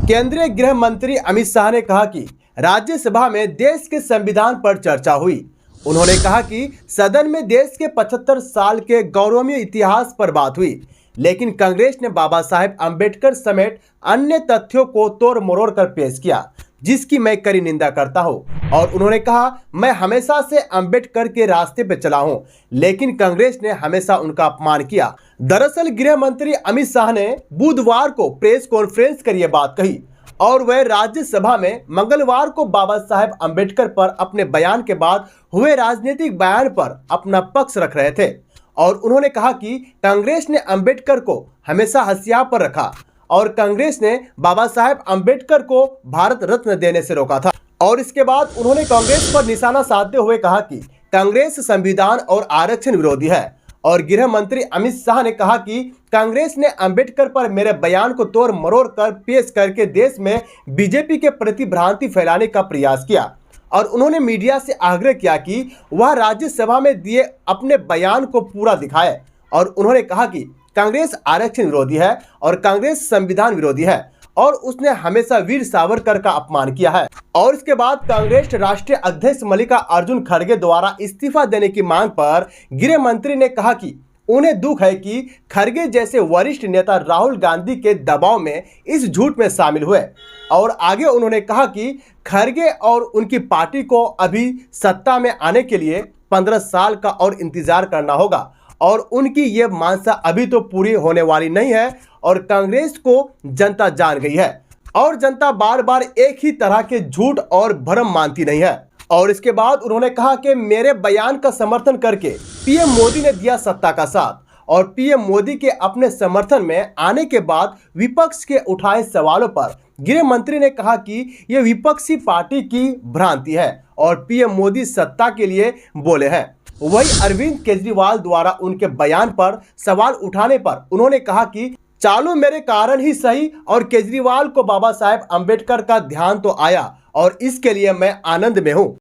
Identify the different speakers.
Speaker 1: केंद्रीय गृह मंत्री अमित शाह ने कहा कि राज्यसभा में देश के संविधान पर चर्चा हुई। उन्होंने कहा कि सदन में देश के 75 साल के गौरवमय इतिहास पर बात हुई, लेकिन कांग्रेस ने बाबा साहेब अम्बेडकर समेत अन्य तथ्यों को तोड़ मरोड़ कर पेश किया, जिसकी मैं कड़ी निंदा करता हूं। और उन्होंने कहा, मैं हमेशा से अम्बेडकर के रास्ते पे चला हूं, लेकिन कांग्रेस ने हमेशा उनका अपमान किया। दरअसल गृह मंत्री अमित शाह ने बुधवार को प्रेस कॉन्फ्रेंस कर यह बात कही और वह राज्यसभा में मंगलवार को बाबा साहेब अम्बेडकर पर अपने बयान के बाद हुए राजनीतिक बयान पर अपना पक्ष रख रहे थे। और उन्होंने कहा कि कांग्रेस ने अम्बेडकर को हमेशा हसिया पर रखा और कांग्रेस ने बाबा साहेब अम्बेडकर को भारत रत्न देने से रोका था। और इसके बाद उन्होंने कांग्रेस पर निशाना साधते हुए कहा कि कांग्रेस संविधान और आरक्षण विरोधी है। और गृह मंत्री अमित शाह ने कहा कि कांग्रेस ने अंबेडकर पर मेरे बयान को तोड़ मरोड़ कर पेश करके देश में बीजेपी के प्रति भ्रांति फैलाने का प्रयास किया। और उन्होंने मीडिया से आग्रह किया कि वह राज्यसभा में दिए अपने बयान को पूरा दिखाए। और उन्होंने कहा कि कांग्रेस आरक्षण विरोधी है और कांग्रेस संविधान विरोधी है और उसने हमेशा वीर सावरकर का अपमान किया है। और इसके बाद कांग्रेस राष्ट्रीय अध्यक्ष मल्लिकार्जुन खड़गे द्वारा इस्तीफा देने की मांग पर गृह मंत्री ने कहा कि उन्हें दुख है कि खड़गे जैसे वरिष्ठ नेता राहुल गांधी के दबाव में इस झूठ में शामिल हुए। और आगे उन्होंने कहा कि खड़गे और उनकी पार्टी को अभी सत्ता में आने के लिए 15 साल का और इंतजार करना होगा और उनकी ये मानसा अभी तो पूरी होने वाली नहीं है। और कांग्रेस को जनता जान गई है और जनता बार बार एक ही तरह के झूठ और भ्रम मानती नहीं है। और इसके बाद उन्होंने कहा कि मेरे बयान का समर्थन करके पीएम मोदी ने दिया सत्ता का साथ और पीएम मोदी के अपने समर्थन में आने के बाद विपक्ष के उठाए सवालों पर गृह मंत्री ने कहा कि यह विपक्षी पार्टी की भ्रांति है और पीएम मोदी सत्ता के लिए बोले हैं। वही अरविंद केजरीवाल द्वारा उनके बयान पर सवाल उठाने पर उन्होंने कहा कि चालू मेरे कारण ही सही और केजरीवाल को बाबा साहेब अम्बेडकर का ध्यान तो आया और इसके लिए मैं आनंद में हूं।